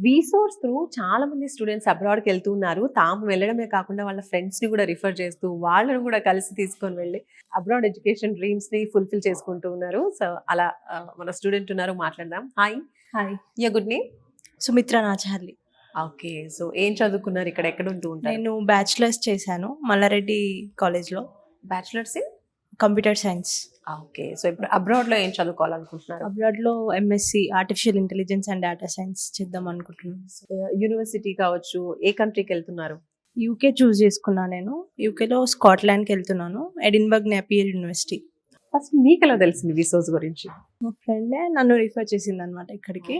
వీసోర్స్ through చాలా మంది students అబ్రాడ్కి వెళ్తున్నారు. తాము వెళ్ళడమే కాకుండా వాళ్ళ ఫ్రెండ్స్ని కూడా రిఫర్ చేస్తూ వాళ్ళను కూడా కలిసి తీసుకొని వెళ్ళి అబ్రాడ్ ఎడ్యుకేషన్ డ్రీమ్స్ని ఫుల్ఫిల్ చేసుకుంటూ ఉన్నారు. సో అలా మన స్టూడెంట్ ఉన్నారు, మాట్లాడదాం. Hi. Hi, yeah, good name? Sumitra Nacharli. Okay, so ఏం చదువుకున్నారు, ఇక్కడ ఎక్కడ ఉంటూ ఉంటారు? నేను బ్యాచిలర్స్ చేశాను మల్లారెడ్డి కాలేజ్లో, bachelors in computer science. Okay, so ఇప్పుడు అబ్రాడ్లో ఏం చదువుకోవాలనుకుంటున్నారు? అబ్రాడ్లో MSc artificial intelligence and data science చేద్దాం అనుకుంటున్నాను. యూనివర్సిటీ కావచ్చు, ఏ కంట్రీకి వెళ్తున్నారు? యూకే చూస్ చేసుకున్నా. నేను యూకేలో స్కాట్లాండ్కి వెళ్తున్నాను, ఎడిన్బర్గ్ నేపియర్ యూనివర్సిటీ. ఫస్ట్ మీకు ఎలా తెలిసింది విసోర్స్ గురించి? మా ఫ్రెండే నన్ను రిఫర్ చేసింది అనమాట ఇక్కడికి.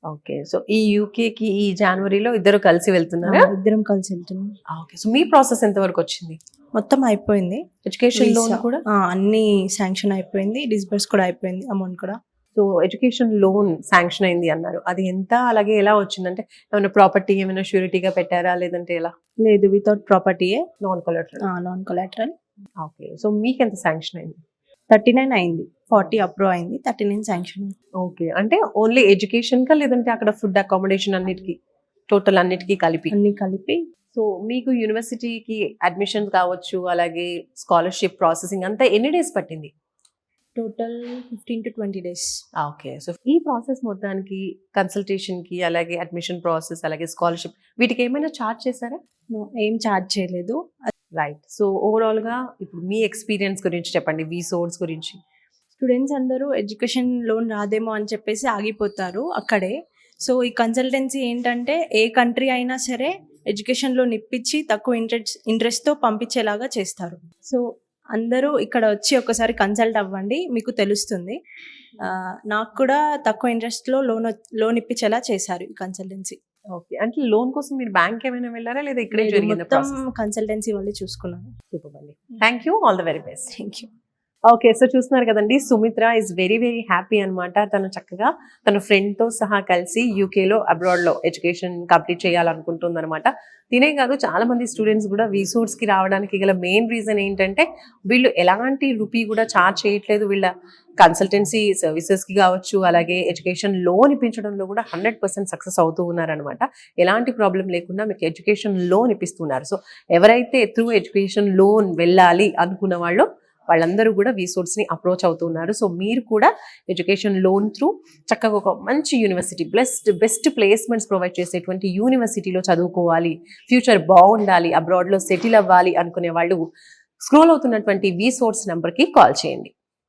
ఓకే, సో ఈ యూకేకి ఈ జనవరిలో ఇద్దరు కలిసి వెళ్తున్నారా? ఇద్దరం కలిసి వెళ్తున్నాం. ఓకే, సో మీ ప్రాసెస్ ఎంత వరకు వచ్చింది? మొత్తం అయిపోయింది. ఎడ్యుకేషన్ లోన్ కూడా అన్ని శాంక్షన్ అయిపోయింది, డిస్బర్స్ కూడా అయిపోయింది, అమౌంట్ కూడా. సో ఎడ్యుకేషన్ లోన్ శాంక్షన్ అయింది అన్నారు, అది ఎంత, అలాగే ఎలా వచ్చిందంటే ఏమైనా ప్రాపర్టీ ఏమైనా షూరిటీగా పెట్టారా లేదంటే ఎలా? లేదు, వితౌట్ ప్రాపర్టీయే, non collateral. Non collateral. Okay, so మీకు ఎంత శాంక్షన్ అయింది? 39 అయింది, 40 అప్రూవ్ అయింది, 39 శాంక్షన్. ఓకే, అంటే ఓన్లీ ఎడ్యుకేషన్ కా లేదంటే అక్కడ ఫుడ్ అకామిడేషన్ అన్నిటికీ, టోటల్ అన్నిటికీ కలిపి? అన్ని కలిపి. సో మీకు యూనివర్సిటీకి అడ్మిషన్ కావచ్చు, అలాగే స్కాలర్షిప్ ప్రాసెసింగ్ అంతా ఎన్ని డేస్ పట్టింది? Total 15 to 20 days. Okay, so ఈ ప్రాసెస్ మొత్తానికి కన్సల్టేషన్కి, అలాగే అడ్మిషన్ ప్రాసెస్, అలాగే స్కాలర్షిప్, వీటికి ఏమైనా ఛార్జ్ చేశారా? ఏం ఛార్జ్ చేయలేదు. రైట్, సో ఓవరాల్గా ఇప్పుడు మీ ఎక్స్పీరియన్స్ గురించి చెప్పండి, వీసోర్స్ గురించి. స్టూడెంట్స్ అందరూ ఎడ్యుకేషన్ లోన్ రాదేమో అని చెప్పేసి ఆగిపోతారు అక్కడే. సో ఈ కన్సల్టెన్సీ ఏంటంటే ఏ కంట్రీ అయినా సరే ఎడ్యుకేషన్ లోన్ ఇప్పించి తక్కువ ఇంట్రెస్ట్తో పంపించేలాగా చేస్తారు. సో అందరూ ఇక్కడ వచ్చి ఒకసారి కన్సల్ట్ అవ్వండి, మీకు తెలుస్తుంది. నాకు కూడా తక్కువ ఇంట్రెస్ట్లో లోన్ ఇప్పించేలా చేశారు ఈ కన్సల్టెన్సీ. ఓకే, అంటే లోన్ కోసం మీరు బ్యాంక్ ఏమైనా వెళ్ళారా లేదా ఇక్కడే జరిగిందా మొత్తం ప్రాసెస్? కన్సల్టెన్సీ వాళ్ళు చూసుకున్నాను. సూపర్ అండి, thank you, all the very best. Thank you. Okay, so చూస్తున్నారు కదండి, Sumitra is very very happy అనమాట. తను చక్కగా తన ఫ్రెండ్తో సహా కలిసి యూకేలో అబ్రాడ్లో ఎడ్యుకేషన్ కంప్లీట్ చేయాలనుకుంటుంది అనమాట. తినే కాదు, చాలా మంది స్టూడెంట్స్ కూడా వీసోర్స్కి రావడానికి గల మెయిన్ రీజన్ ఏంటంటే వీళ్ళు ఎలాంటి రూపీ కూడా ఛార్జ్ చేయట్లేదు. వీళ్ళ కన్సల్టెన్సీ సర్వీసెస్కి కావచ్చు, అలాగే ఎడ్యుకేషన్ లోన్ ఇప్పించడంలో కూడా 100% సక్సెస్ అవుతూ ఉన్నారనమాట. ఎలాంటి ప్రాబ్లం లేకుండా మీకు ఎడ్యుకేషన్ లోన్ ఇప్పిస్తున్నారు. సో ఎవరైతే త్రూ ఎడ్యుకేషన్ లోన్ వెళ్ళాలి అనుకున్న వాళ్ళందరూ కూడా వీసోర్స్ని అప్రోచ్ అవుతున్నారు. సో మీరు కూడా ఎడ్యుకేషన్ లోన్ త్రూ చక్కగా ఒక మంచి యూనివర్సిటీ, బెస్ట్ ప్లేస్మెంట్స్ ప్రొవైడ్ చేసేటువంటి యూనివర్సిటీలో చదువుకోవాలి, ఫ్యూచర్ బాగుండాలి, అబ్రాడ్లో సెటిల్ అవ్వాలి అనుకునే వాళ్ళు స్క్రోల్ అవుతున్నటువంటి వీసోర్స్ నెంబర్కి కాల్ చేయండి.